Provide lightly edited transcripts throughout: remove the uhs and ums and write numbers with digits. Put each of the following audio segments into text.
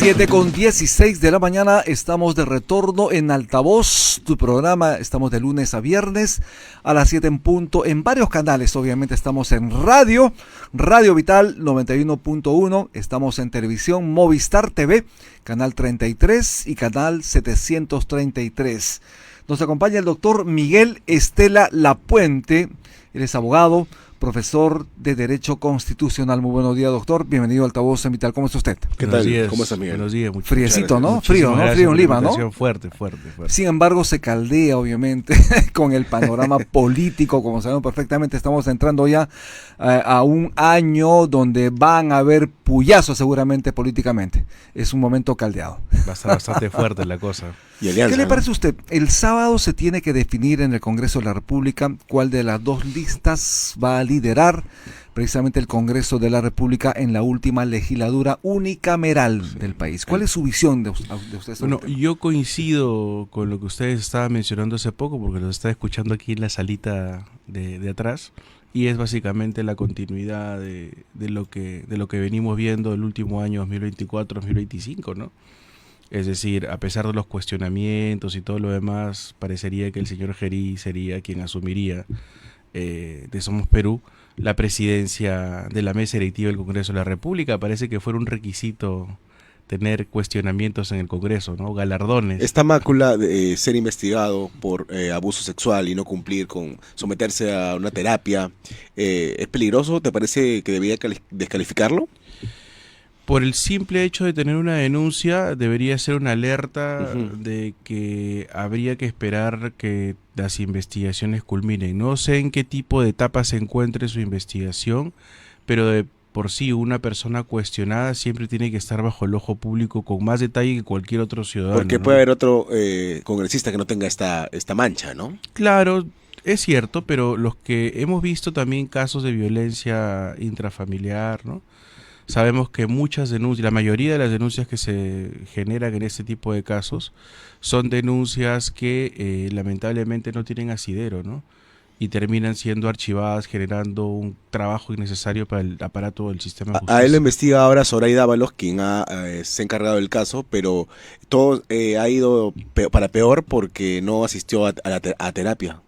7:16 de la mañana, estamos de retorno en Altavoz, tu programa. Estamos de lunes a viernes a las 7 en punto en varios canales. Obviamente estamos en Radio Vital 91.1, estamos en televisión Movistar TV, canal 33 y canal 733. Nos acompaña el doctor Miguel Estela Lapuente. Él es abogado, profesor de Derecho Constitucional. Muy buenos días, doctor. Bienvenido a Altavoz Vital. ¿Cómo está usted? ¿Qué tal? Días. ¿Cómo está, Miguel? Buenos días. Friecito, ¿no? Frío, ¿no? Gracias. Frío en Lima, ¿no? Fuerte. Sin embargo, se caldea, obviamente, con el panorama político. Como sabemos perfectamente, estamos entrando ya a un año donde van a haber puyazos seguramente políticamente. Es un momento caldeado. Va a estar bastante fuerte la cosa. Y alianza, ¿Qué le ¿no? parece a usted? El sábado se tiene que definir en el Congreso de la República cuál de las dos listas va a liderar precisamente el Congreso de la República en la última legislatura unicameral del país. ¿Cuál es su visión de usted? Bueno, yo coincido con lo que ustedes estaban mencionando hace poco, porque los estaba escuchando aquí en la salita de atrás, y es básicamente la continuidad de lo que venimos viendo el último año 2024-2025, ¿no? Es decir, a pesar de los cuestionamientos y todo lo demás, parecería que el señor Gerí sería quien asumiría de Somos Perú la presidencia de la mesa directiva del Congreso de la República. Parece que fuera un requisito tener cuestionamientos en el Congreso, ¿no? Galardones. Esta mácula de ser investigado por abuso sexual y no cumplir con someterse a una terapia, ¿es peligroso? ¿Te parece que debería descalificarlo? Por el simple hecho de tener una denuncia, debería ser una alerta de que habría que esperar que las investigaciones culminen. No sé en qué tipo de etapa se encuentre su investigación, pero de por sí una persona cuestionada siempre tiene que estar bajo el ojo público con más detalle que cualquier otro ciudadano. Porque puede haber otro congresista que no tenga esta mancha, ¿no? Claro, es cierto, pero los que hemos visto también casos de violencia intrafamiliar, ¿no? Sabemos que muchas denuncias, la mayoría de las denuncias que se generan en este tipo de casos son denuncias que lamentablemente no tienen asidero, ¿no? Y terminan siendo archivadas, generando un trabajo innecesario para el aparato del sistema de justicia. A él lo investiga ahora Zoraida Ábalos, quien se ha encargado del caso, pero todo ha ido para peor porque no asistió a terapia.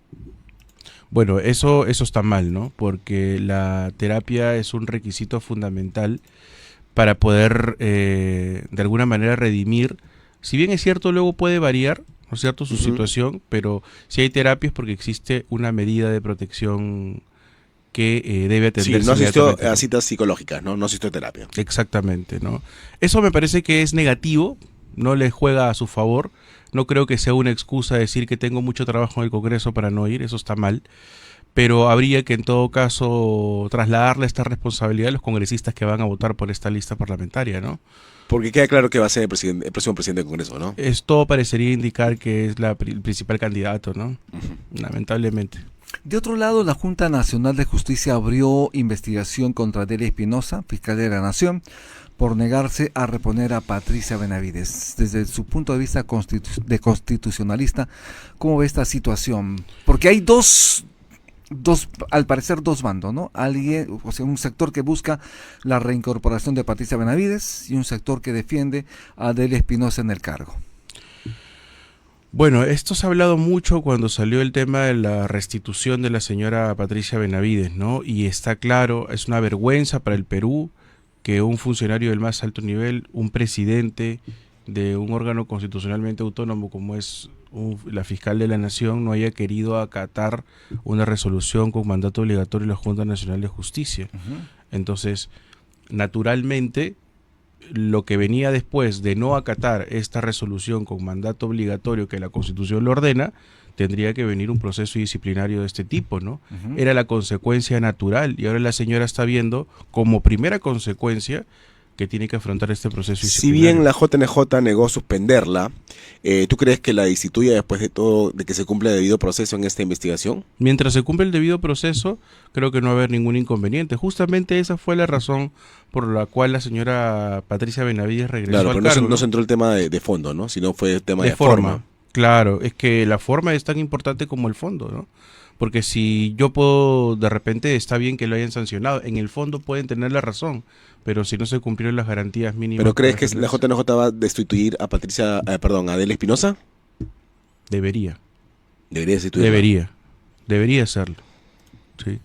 Bueno, eso está mal, ¿no? Porque la terapia es un requisito fundamental para poder, de alguna manera, redimir. Si bien es cierto, luego puede variar, ¿no es cierto?, su situación, pero si hay terapias porque existe una medida de protección que debe atenderse. Sí, no asistió a citas psicológicas, ¿no? No asistió a terapia. Exactamente, ¿no? Eso me parece que es negativo, no le juega a su favor. No creo que sea una excusa decir que tengo mucho trabajo en el Congreso para no ir, eso está mal, pero habría que en todo caso trasladarle esta responsabilidad a los congresistas que van a votar por esta lista parlamentaria, ¿no? Porque queda claro que va a ser el próximo presidente del Congreso, ¿no? Esto parecería indicar que es el principal candidato, ¿no? Lamentablemente. De otro lado, la Junta Nacional de Justicia abrió investigación contra Delia Espinosa, fiscal de la Nación, por negarse a reponer a Patricia Benavides. Desde su punto de vista de constitucionalista, ¿cómo ve esta situación? Porque hay al parecer dos bandos, ¿no? Un sector que busca la reincorporación de Patricia Benavides y un sector que defiende a Delia Espinosa en el cargo. Bueno, esto se ha hablado mucho cuando salió el tema de la restitución de la señora Patricia Benavides, ¿no? Y está claro, es una vergüenza para el Perú que un funcionario del más alto nivel, un presidente de un órgano constitucionalmente autónomo como es la fiscal de la Nación, no haya querido acatar una resolución con mandato obligatorio de la Junta Nacional de Justicia. Entonces, naturalmente, lo que venía después de no acatar esta resolución con mandato obligatorio que la Constitución lo ordena, tendría que venir un proceso disciplinario de este tipo, ¿no? Era la consecuencia natural y ahora la señora está viendo como primera consecuencia que tiene que afrontar este proceso disciplinario. Si bien la JNJ negó suspenderla, ¿tú crees que la destituya después de todo, de que se cumpla el debido proceso en esta investigación? Mientras se cumple el debido proceso, creo que no va a haber ningún inconveniente. Justamente esa fue la razón por la cual la señora Patricia Benavides regresó al cargo. Claro, no se entró el tema de fondo, ¿no? Sino fue el tema de forma. Claro, es que la forma es tan importante como el fondo, ¿no? Porque si yo puedo, de repente está bien que lo hayan sancionado, en el fondo pueden tener la razón, pero si no se cumplieron las garantías mínimas... ¿Pero crees para que la JNJ va a destituir a a Adela Espinosa? Debería. Debería destituirla. Debería hacerlo. Sí.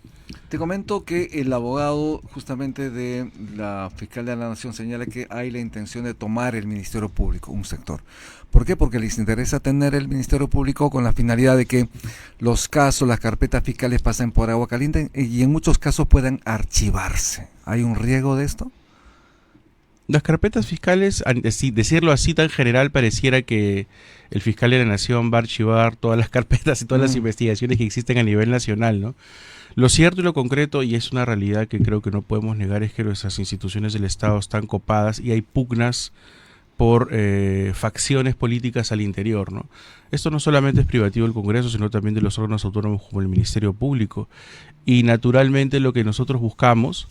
Te comento que el abogado justamente de la fiscal de la Nación señala que hay la intención de tomar el Ministerio Público, un sector. ¿Por qué? Porque les interesa tener el Ministerio Público con la finalidad de que los casos, las carpetas fiscales pasen por agua caliente y en muchos casos puedan archivarse. ¿Hay un riesgo de esto? Las carpetas fiscales, decirlo así tan general, pareciera que el fiscal de la Nación va a archivar todas las carpetas y todas las investigaciones que existen a nivel nacional, ¿no? Lo cierto y lo concreto, y es una realidad que creo que no podemos negar, es que nuestras instituciones del Estado están copadas y hay pugnas por facciones políticas al interior, ¿no? Esto no solamente es privativo del Congreso, sino también de los órganos autónomos como el Ministerio Público. Y naturalmente lo que nosotros buscamos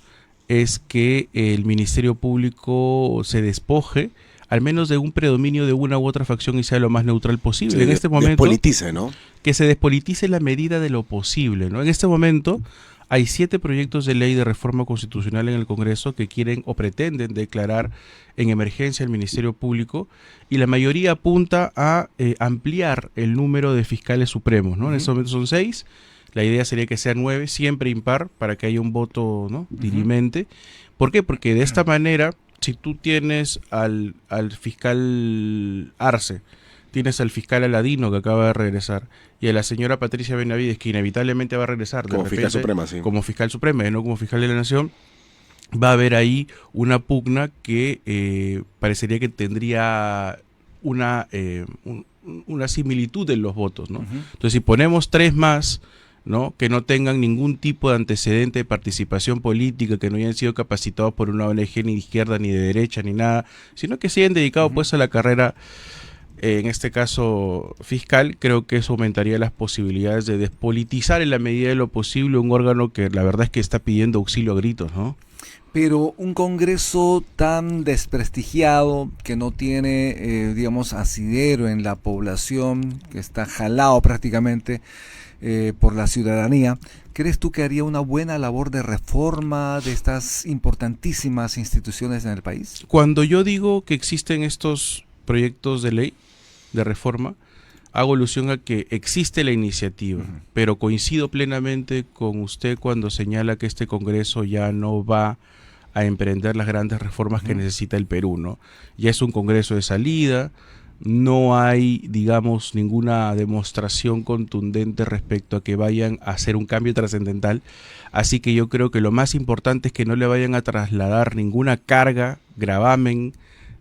es que el Ministerio Público se despoje al menos de un predominio de una u otra facción y sea lo más neutral posible. Sí, en este momento, despolitice, ¿no? Que se despolitice la medida de lo posible, ¿no? En este momento hay 7 proyectos de ley de reforma constitucional en el Congreso que quieren o pretenden declarar en emergencia el Ministerio Público y la mayoría apunta a ampliar el número de fiscales supremos, ¿no? En este momento son 6. La idea sería que sean 9, siempre impar, para que haya un voto, ¿no?, dirimente. ¿Por qué? Porque de esta manera, si tú tienes al fiscal Arce, tienes al fiscal Aladino que acaba de regresar y a la señora Patricia Benavides que inevitablemente va a regresar de como repente, fiscal suprema, sí. como fiscal suprema y no como fiscal de la Nación, va a haber ahí una pugna que parecería que tendría una similitud en los votos, ¿no? Entonces, si ponemos 3 más, ¿no?, que no tengan ningún tipo de antecedente de participación política, que no hayan sido capacitados por una ONG ni de izquierda ni de derecha ni nada, sino que se hayan dedicado pues a la carrera, en este caso fiscal, creo que eso aumentaría las posibilidades de despolitizar en la medida de lo posible un órgano que la verdad es que está pidiendo auxilio a gritos, ¿no? Pero un Congreso tan desprestigiado, que no tiene, digamos, asidero en la población, que está jalado prácticamente por la ciudadanía, ¿crees tú que haría una buena labor de reforma de estas importantísimas instituciones en el país? Cuando yo digo que existen estos proyectos de ley de reforma, hago alusión a que existe la iniciativa, pero coincido plenamente con usted cuando señala que este Congreso ya no va a emprender las grandes reformas que necesita el Perú, ¿no? Ya es un Congreso de salida, no hay, digamos, ninguna demostración contundente respecto a que vayan a hacer un cambio trascendental, así que yo creo que lo más importante es que no le vayan a trasladar ninguna carga, gravamen,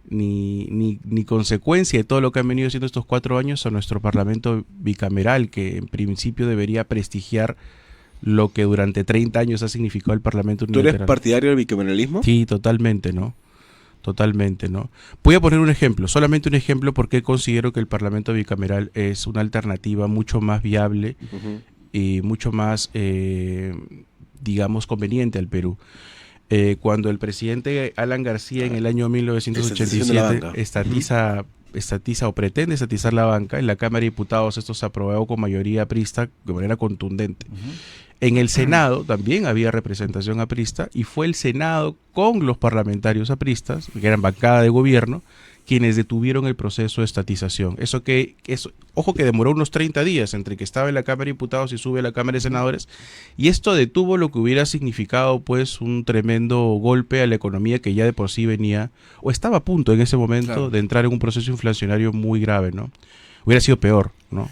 ni consecuencia de todo lo que han venido haciendo estos 4 años a nuestro Parlamento bicameral, que en principio debería prestigiar lo que durante 30 años ha significado el Parlamento unilateral. ¿Tú eres partidario del bicameralismo? Sí, totalmente, ¿no? Totalmente, ¿no? Voy a poner un ejemplo, solamente un ejemplo, porque considero que el Parlamento bicameral es una alternativa mucho más viable y mucho más, digamos, conveniente al Perú. Cuando el presidente Alan García en el año 1987 estatiza o pretende estatizar la banca, en la Cámara de Diputados esto se aprobó con mayoría aprista de manera contundente. En el Senado también había representación aprista y fue el Senado con los parlamentarios apristas, que eran bancada de gobierno, quienes detuvieron el proceso de estatización. Ojo que demoró unos 30 días entre que estaba en la Cámara de Diputados y sube a la Cámara de Senadores, y esto detuvo lo que hubiera significado pues un tremendo golpe a la economía que ya de por sí venía, o estaba a punto en ese momento de entrar en un proceso inflacionario muy grave, ¿no? Hubiera sido peor, ¿no?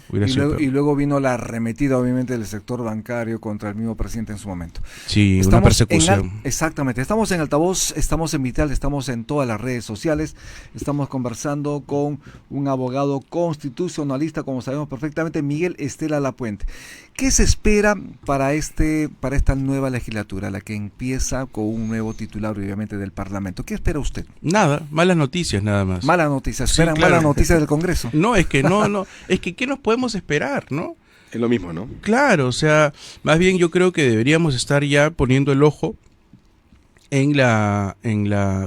Y luego vino la arremetida, obviamente, del sector bancario contra el mismo presidente en su momento. Sí, una persecución. Exactamente. Estamos en Altavoz, estamos en Vital, estamos en todas las redes sociales. Estamos conversando con un abogado constitucionalista, como sabemos perfectamente, Miguel Estela Lapuente. ¿Qué se espera para esta nueva legislatura, la que empieza con un nuevo titular, obviamente, del Parlamento? ¿Qué espera usted? Nada, malas noticias nada más. Malas noticias, esperan sí, claro. Malas noticias del Congreso. No, es que no, es que ¿qué nos podemos esperar, no? Es lo mismo, ¿no? Claro, o sea, más bien yo creo que deberíamos estar ya poniendo el ojo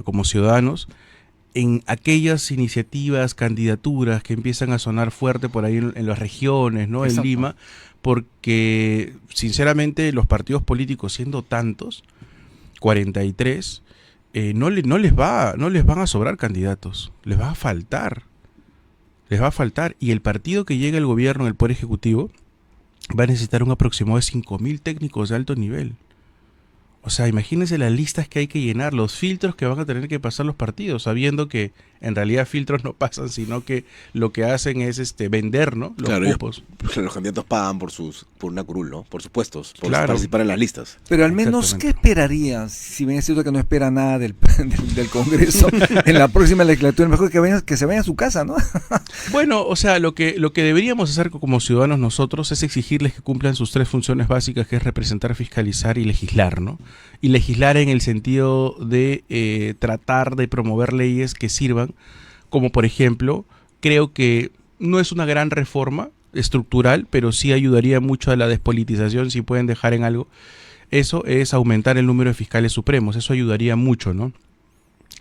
como ciudadanos, en aquellas iniciativas, candidaturas que empiezan a sonar fuerte por ahí en las regiones, ¿no? Exacto. En Lima, porque sinceramente los partidos políticos, siendo tantos, 43, no les van a sobrar candidatos, les va a faltar. Y el partido que llegue al gobierno, el Poder Ejecutivo, va a necesitar un aproximado de 5.000 técnicos de alto nivel. O sea, imagínense las listas que hay que llenar, los filtros que van a tener que pasar los partidos, sabiendo que en realidad filtros no pasan, sino que lo que hacen es vender, ¿no? Los cupos. Los candidatos pagan por una curul, ¿no? Por sus puestos, por Claro. participar en las listas. Pero al menos, ¿qué esperarían? Si bien es cierto que no espera nada del Congreso en la próxima legislatura, mejor que se vaya a su casa, ¿no? Bueno, o sea, lo que deberíamos hacer como ciudadanos nosotros es exigirles que cumplan sus 3 funciones básicas, que es representar, fiscalizar y legislar, ¿no? Y legislar en el sentido de tratar de promover leyes que sirvan, como por ejemplo, creo que no es una gran reforma estructural, pero sí ayudaría mucho a la despolitización, si pueden dejar en algo. Eso es aumentar el número de fiscales supremos, eso ayudaría mucho, ¿no?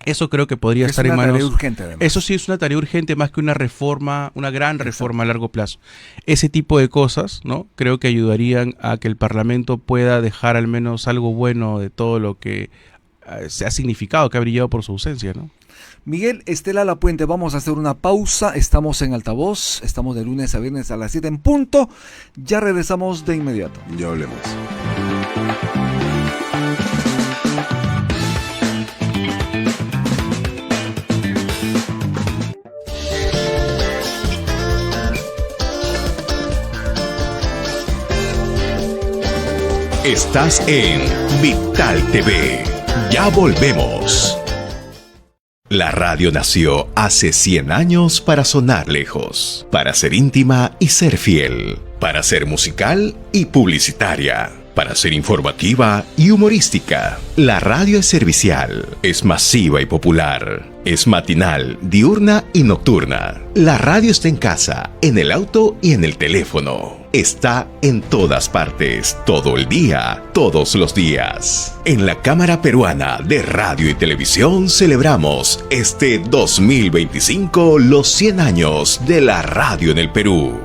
Eso creo que podría estar en manos. Es una tarea urgente, además. Eso sí es una tarea urgente más que una reforma, una gran reforma a largo plazo. Ese tipo de cosas, ¿no? Creo que ayudarían a que el Parlamento pueda dejar al menos algo bueno de todo lo que se ha significado, que ha brillado por su ausencia, ¿no? Miguel, Estela Lapuente, vamos a hacer una pausa. Estamos en Altavoz, estamos de lunes a viernes a las 7 en punto. Ya regresamos de inmediato. Ya hablemos. Estás en Vital TV. Ya volvemos. La radio nació hace 100 años para sonar lejos, para ser íntima y ser fiel, para ser musical y publicitaria, para ser informativa y humorística. La radio es servicial, es masiva y popular, es matinal, diurna y nocturna. La radio está en casa, en el auto y en el teléfono. Está en todas partes, todo el día, todos los días. En la Cámara Peruana de Radio y Televisión celebramos este 2025 los 100 años de la radio en el Perú.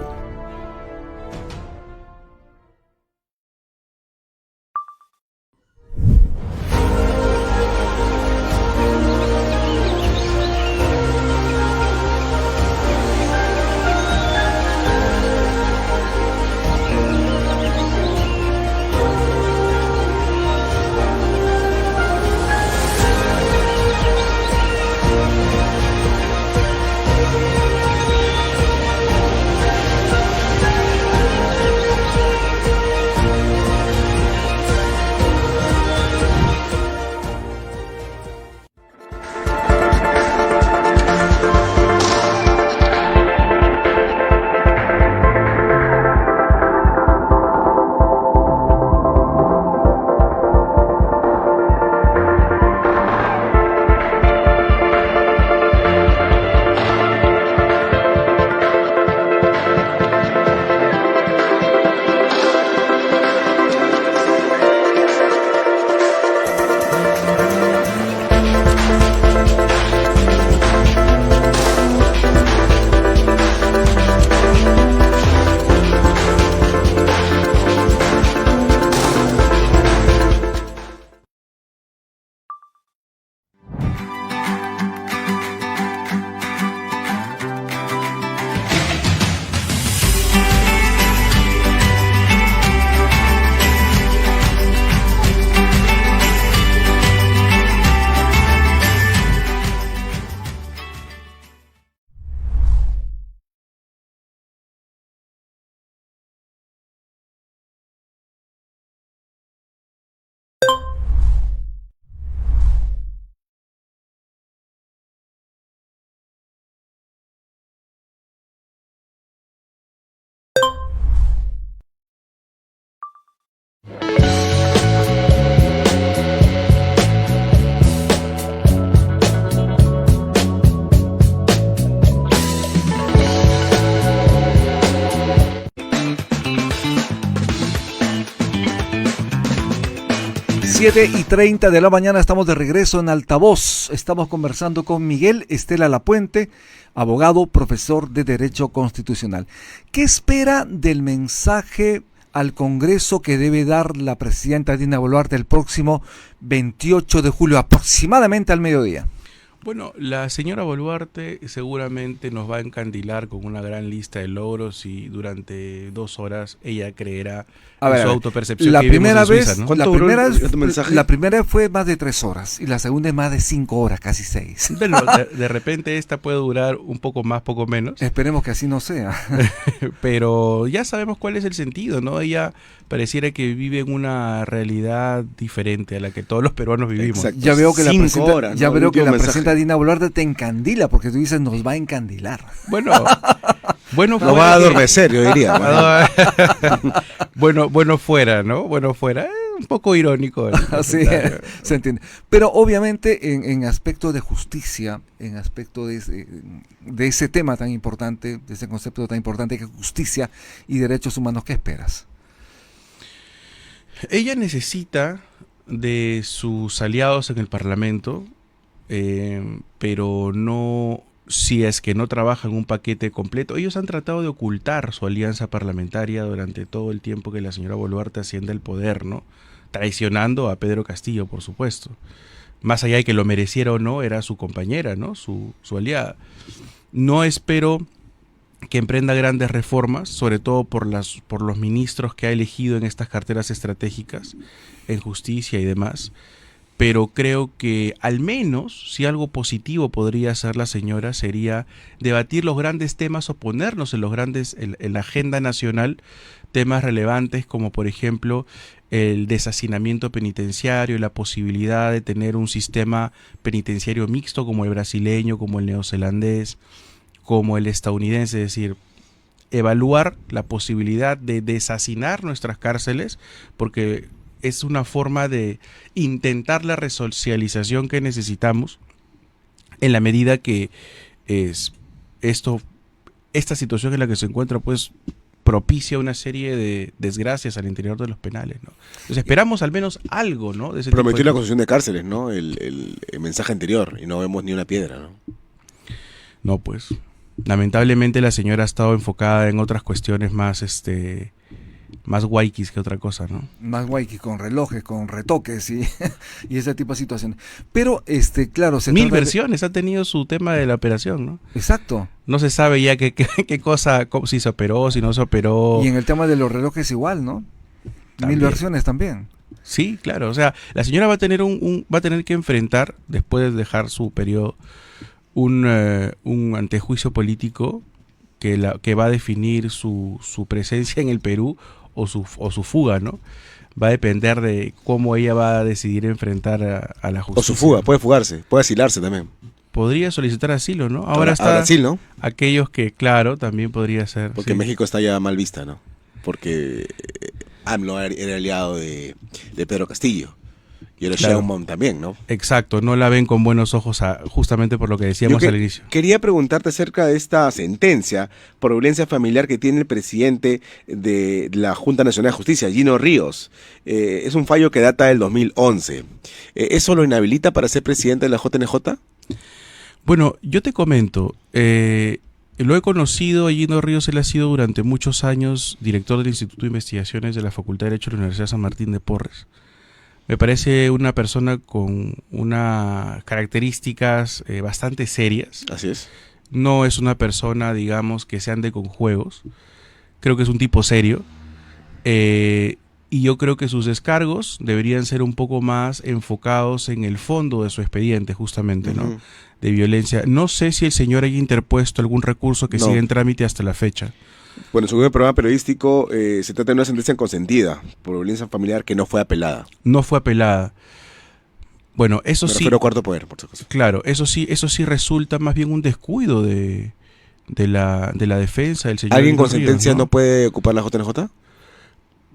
7:30 de la mañana, estamos de regreso en Altavoz. Estamos conversando con Miguel Estela Lapuente, abogado, profesor de Derecho Constitucional. ¿Qué espera del mensaje al Congreso que debe dar la presidenta Dina Boluarte el próximo 28 de julio, aproximadamente al mediodía? Bueno, la señora Boluarte seguramente nos va a encandilar con una gran lista de logros y durante 2 horas ella creerá en su autopercepción. La que vivimos primera en Suiza, vez, ¿no? la primera fue más de 3 horas y la segunda es más de 5 horas, casi 6. Bueno, de repente esta puede durar un poco más, poco menos. Esperemos que así no sea. Pero ya sabemos cuál es el sentido, ¿no? Ella pareciera que vive en una realidad diferente a la que todos los peruanos vivimos. Exacto. Ya veo que la 5 presidenta, horas, ya ¿no? veo que la Último presidenta mensaje. Dina Boluarte te encandila porque tú dices nos va a encandilar. Bueno, Lo fuera va a que- adormecer, yo diría. bueno fuera, ¿no? Bueno fuera, un poco irónico. el Así comentario. se entiende. Pero obviamente en aspecto de justicia, en aspecto de ese tema tan importante, de ese concepto tan importante que es justicia y derechos humanos, ¿qué esperas? Ella necesita de sus aliados en el Parlamento, pero no, si es que no trabajan un paquete completo. Ellos han tratado de ocultar su alianza parlamentaria durante todo el tiempo que la señora Boluarte asciende al poder, ¿no? Traicionando a Pedro Castillo, por supuesto. Más allá de que lo mereciera o no, era su compañera, ¿no? Su aliada. No espero que emprenda grandes reformas, sobre todo por los ministros que ha elegido en estas carteras estratégicas, en justicia y demás, pero creo que al menos, si algo positivo podría hacer la señora, sería debatir los grandes temas o ponernos en la agenda nacional, temas relevantes como por ejemplo el deshacinamiento penitenciario, la posibilidad de tener un sistema penitenciario mixto como el brasileño, como el neozelandés, como el estadounidense, es decir, evaluar la posibilidad de deshacinar nuestras cárceles, porque es una forma de intentar la resocialización que necesitamos en la medida que esta situación en la que se encuentra pues propicia una serie de desgracias al interior de los penales, ¿no? Entonces esperamos al menos algo, ¿no? De ese tipo Prometió de la cosas. construcción de cárceles, ¿no? El mensaje anterior, y no vemos ni una piedra, ¿no? No, pues lamentablemente la señora ha estado enfocada en otras cuestiones más más guayquis que otra cosa, ¿no? Más guay que con relojes, con retoques y, y ese tipo de situaciones. Pero, claro, se 1000 trata de- versiones ha tenido su tema de la operación, ¿no? Exacto. No se sabe ya qué cosa, si se operó, si no se operó. Y en el tema de los relojes igual, ¿no? 1000 También. versiones también. Sí, claro. O sea, la señora va a tener va a tener que enfrentar, después de dejar su periodo, un antejuicio político que va a definir su presencia en el Perú o su fuga, ¿no? Va a depender de cómo ella va a decidir enfrentar a la justicia. O su fuga, puede fugarse, puede asilarse también. Podría solicitar asilo, ¿no? Ahora a está Brasil, ¿no? aquellos que, claro, también podría ser. Porque sí. México está ya mal vista, ¿no? Porque AMLO era aliado de Pedro Castillo. Y el Claro. Sheinbaum también, ¿no? Exacto, no la ven con buenos ojos justamente por lo que decíamos Yo al inicio. quería preguntarte acerca de esta sentencia por violencia familiar que tiene el presidente de la Junta Nacional de Justicia, Gino Ríos. Es un fallo que data del 2011. ¿Eso lo inhabilita para ser presidente de la JNJ? Bueno, yo te comento, lo he conocido a Gino Ríos, él ha sido durante muchos años director del Instituto de Investigaciones de la Facultad de Derecho de la Universidad San Martín de Porres. Me parece una persona con unas características bastante serias. Así es. No es una persona, digamos, que se ande con juegos. Creo que es un tipo serio. Y yo creo que sus descargos deberían ser un poco más enfocados en el fondo de su expediente, justamente, ¿no? Ujú. De violencia. No sé si el señor haya interpuesto algún recurso que No. sigue en trámite hasta la fecha. Bueno, según el programa periodístico, se trata de una sentencia consentida por violencia familiar que no fue apelada. No fue apelada. Bueno, eso Me sí, refiero a cuarto poder, por si acaso. claro, eso sí resulta más bien un descuido de la defensa del señor. ¿Alguien Gino con Ríos, sentencia no puede ocupar la JNJ?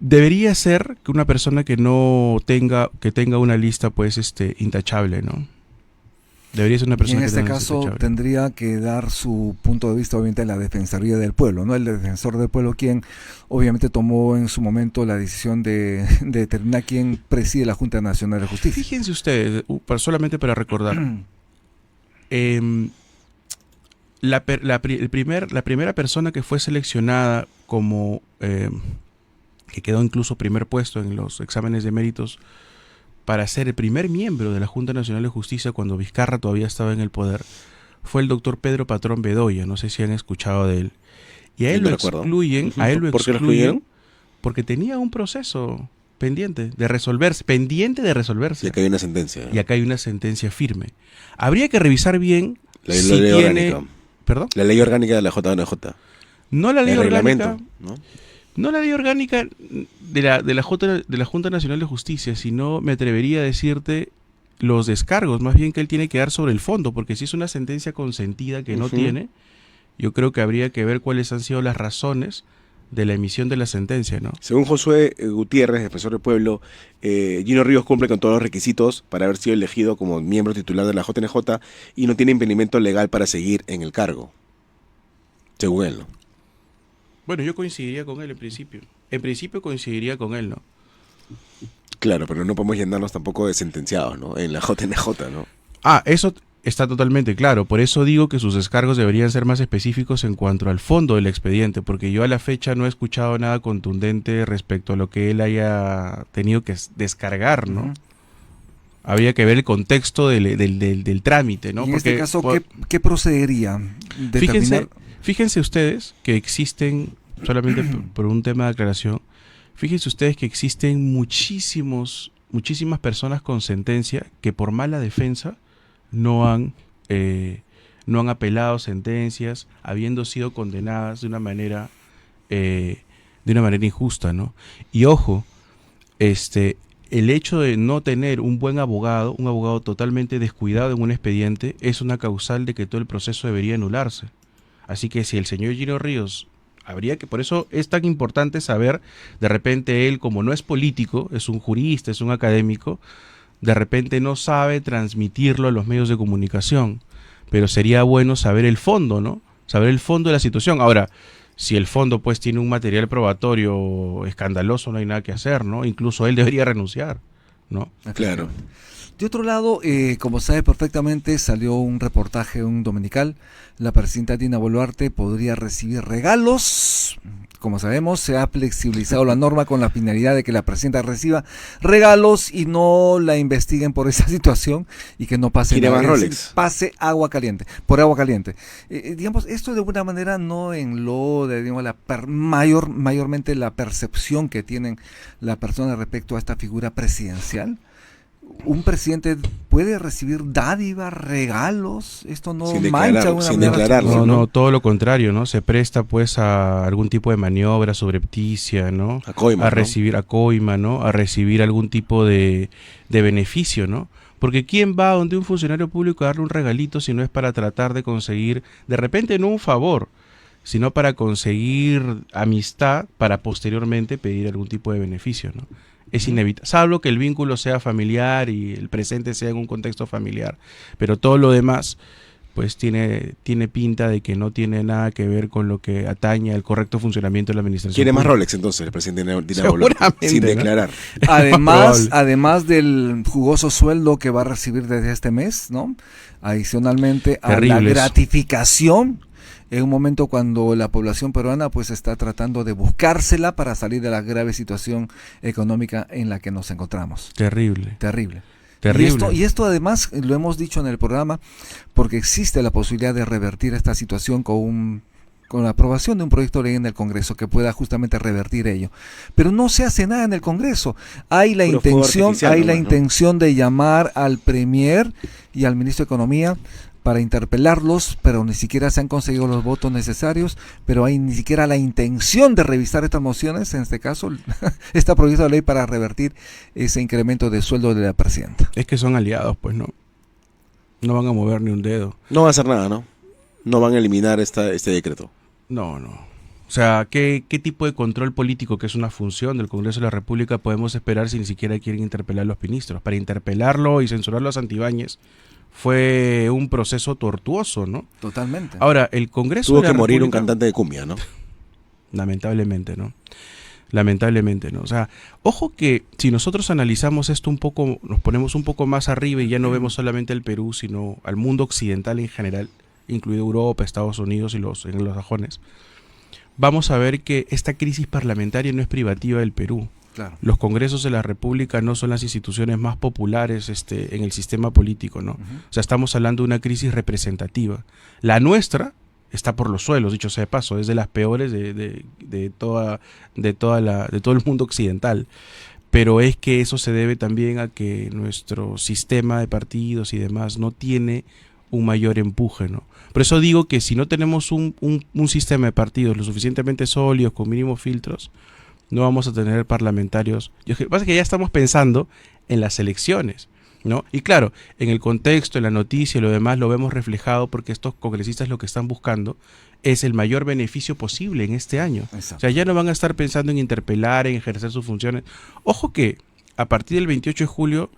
Debería ser que una persona que no tenga, que tenga una lista pues intachable, ¿no? Debería ser una Y persona en que este tenga caso sospecha. tendría que dar su punto de vista, obviamente, la Defensoría del Pueblo, ¿no? El defensor del pueblo, quien obviamente tomó en su momento la decisión de determinar quién preside la Junta Nacional de Justicia. Fíjense ustedes, solamente para recordar, la primera persona que fue seleccionada como, que quedó incluso primer puesto en los exámenes de méritos para ser el primer miembro de la Junta Nacional de Justicia cuando Vizcarra todavía estaba en el poder, fue el doctor Pedro Patrón Bedoya, no sé si han escuchado de él. Y a él No lo recuerdo. excluyen, ¿Por qué lo excluyeron? porque tenía un proceso pendiente de resolverse, Y acá hay una sentencia. y acá hay una sentencia firme. Habría que revisar bien La si ley tiene... orgánica. ¿Perdón? La ley orgánica de la JNJ. No la ley El orgánica, reglamento, ¿no? no la ley orgánica de la Junta Nacional de Justicia, sino me atrevería a decirte los descargos, más bien que él tiene que dar sobre el fondo, porque si es una sentencia consentida que no Ujú. tiene, yo creo que habría que ver cuáles han sido las razones de la emisión de la sentencia, ¿no? Según Josué Gutiérrez, defensor del pueblo, Gino Ríos cumple con todos los requisitos para haber sido elegido como miembro titular de la JNJ y no tiene impedimento legal para seguir en el cargo. Según él, ¿no? Bueno, yo coincidiría con él en principio. En principio coincidiría con él, ¿no? Claro, pero no podemos llenarnos tampoco de sentenciados, ¿no? En la JNJ, ¿no? Ah, eso está totalmente claro. Por eso digo que sus descargos deberían ser más específicos en cuanto al fondo del expediente, porque yo a la fecha no he escuchado nada contundente respecto a lo que él haya tenido que descargar, ¿no? Ujú. Habría que ver el contexto del trámite, ¿no? Y en este Porque, caso, ¿qué procedería? Fíjense ustedes que existen, solamente por un tema de aclaración, fíjense ustedes que existen muchísimas personas con sentencia que por mala defensa no han apelado sentencias, habiendo sido condenadas de una manera injusta, ¿no? Y ojo, el hecho de no tener un buen abogado, un abogado totalmente descuidado en un expediente, es una causal de que todo el proceso debería anularse. Así que si el señor Gino Ríos, por eso es tan importante saber, de repente él, como no es político, es un jurista, es un académico, de repente no sabe transmitirlo a los medios de comunicación, pero sería bueno saber el fondo, ¿no? Saber el fondo de la situación. Ahora, si el fondo pues tiene un material probatorio escandaloso, no hay nada que hacer, ¿no? Incluso él debería renunciar, ¿no? Claro. De otro lado, como sabe perfectamente, salió un reportaje, un dominical. La presidenta Dina Boluarte podría recibir regalos. Como sabemos, se ha flexibilizado la norma con la finalidad de que la presidenta reciba regalos y no la investiguen por esa situación y que no pase Quiere nada. más Rolex. Pase agua caliente, por agua caliente. Digamos, esto de alguna manera no enloda, digamos, mayormente la percepción que tienen las personas respecto a esta figura presidencial. ¿Un presidente puede recibir dádivas, regalos? ¿Esto no Sin mancha declarar, una sin manera? declararlo. No, todo lo contrario, ¿no? Se presta pues a algún tipo de maniobra subrepticia, ¿no? A coima, a ¿no? recibir a coima, ¿no? A recibir algún tipo de beneficio, ¿no? Porque ¿quién va a donde un funcionario público a darle un regalito si no es para tratar de conseguir, de repente no un favor, sino para conseguir amistad para posteriormente pedir algún tipo de beneficio, ¿no? Es inevitable, salvo que el vínculo sea familiar y el presente sea en un contexto familiar, pero todo lo demás pues tiene pinta de que no tiene nada que ver con lo que atañe al correcto funcionamiento de la administración Quiere más pública. Rolex entonces el presidente Dina Boluarte. Seguramente, Sin ¿no? declarar. Además del jugoso sueldo que va a recibir desde este mes, ¿no? Adicionalmente a la Terrible eso. gratificación en un momento cuando la población peruana pues está tratando de buscársela para salir de la grave situación económica en la que nos encontramos. Terrible. Terrible. Terrible. Y esto además lo hemos dicho en el programa porque existe la posibilidad de revertir esta situación con la aprobación de un proyecto de ley en el Congreso que pueda justamente revertir ello. Pero no se hace nada en el Congreso. Hay la Puro fuego artificial nomás, ¿no? intención de llamar al Premier y al Ministro de Economía para interpelarlos, pero ni siquiera se han conseguido los votos necesarios, pero hay ni siquiera la intención de revisar estas mociones, en este caso, este proyecto de ley para revertir ese incremento de sueldo de la presidenta. Es que son aliados, pues no van a mover ni un dedo. No va a hacer nada, ¿no? No van a eliminar este decreto. No. O sea, ¿qué tipo de control político, que es una función del Congreso de la República, podemos esperar si ni siquiera quieren interpelar a los ministros? Para interpelarlo y censurarlo a Santibáñez, fue un proceso tortuoso, ¿no? Totalmente. Ahora, el Congreso Tuvo de la que morir un República, cantante de cumbia, ¿no? lamentablemente, ¿no? Lamentablemente, ¿no? O sea, ojo que si nosotros analizamos esto un poco, nos ponemos un poco más arriba y ya no vemos solamente al Perú, sino al mundo occidental en general, incluido Europa, Estados Unidos y los anglosajones, vamos a ver que esta crisis parlamentaria no es privativa del Perú. Claro. Los congresos de la República no son las instituciones más populares en el sistema político, ¿no? O sea, estamos hablando de una crisis representativa. La nuestra está por los suelos, dicho sea de paso, es de las peores de todo el mundo occidental. Pero es que eso se debe también a que nuestro sistema de partidos y demás no tiene un mayor empuje, ¿no? Por eso digo que si no tenemos un sistema de partidos lo suficientemente sólidos, con mínimos filtros, no vamos a tener parlamentarios. Lo que pasa es que ya estamos pensando en las elecciones, ¿no? Y claro, en el contexto, en la noticia y lo demás lo vemos reflejado porque estos congresistas lo que están buscando es el mayor beneficio posible en este año. Exacto. O sea, ya no van a estar pensando en interpelar, en ejercer sus funciones. Ojo que a partir del 28 de julio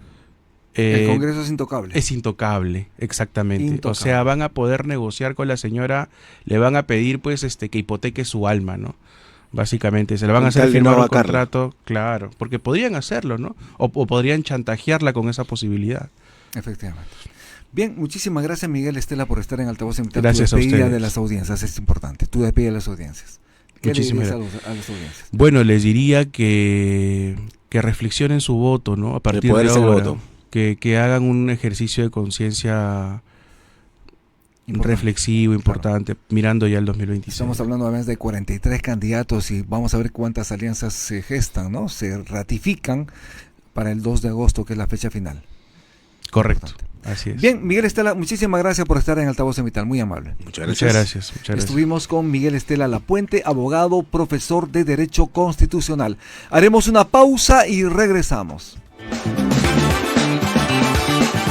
el Congreso es intocable. es intocable, exactamente. Intocable. O sea, van a poder negociar con la señora, le van a pedir pues que hipoteque su alma, ¿no? Básicamente, se le van a hacer firmar un contrato, claro, porque podrían hacerlo, ¿no? O podrían chantajearla con esa posibilidad. Efectivamente. Bien, muchísimas gracias, Miguel Estela, por estar en Altavoz Invitado. Gracias tu despedida a ustedes. de las audiencias es importante. Tu despedida de las audiencias. ¿Qué Muchísimas le dirías a las audiencias? Bueno, les diría que reflexionen su voto, ¿no? A partir poder de es el ahora, voto. que hagan un ejercicio de conciencia reflexivo, importante, mirando ya el 2026. Estamos hablando además de 43 candidatos y vamos a ver cuántas alianzas se gestan, ¿no? Se ratifican para el 2 de agosto, que es la fecha final. Correcto, Importante. así es. Bien, Miguel Estela, muchísimas gracias por estar en Altavoz Vital, muy amable. Muchas Muchas gracias. gracias. Estuvimos con Miguel Estela Lapuente, abogado, profesor de Derecho Constitucional. Haremos una pausa y regresamos.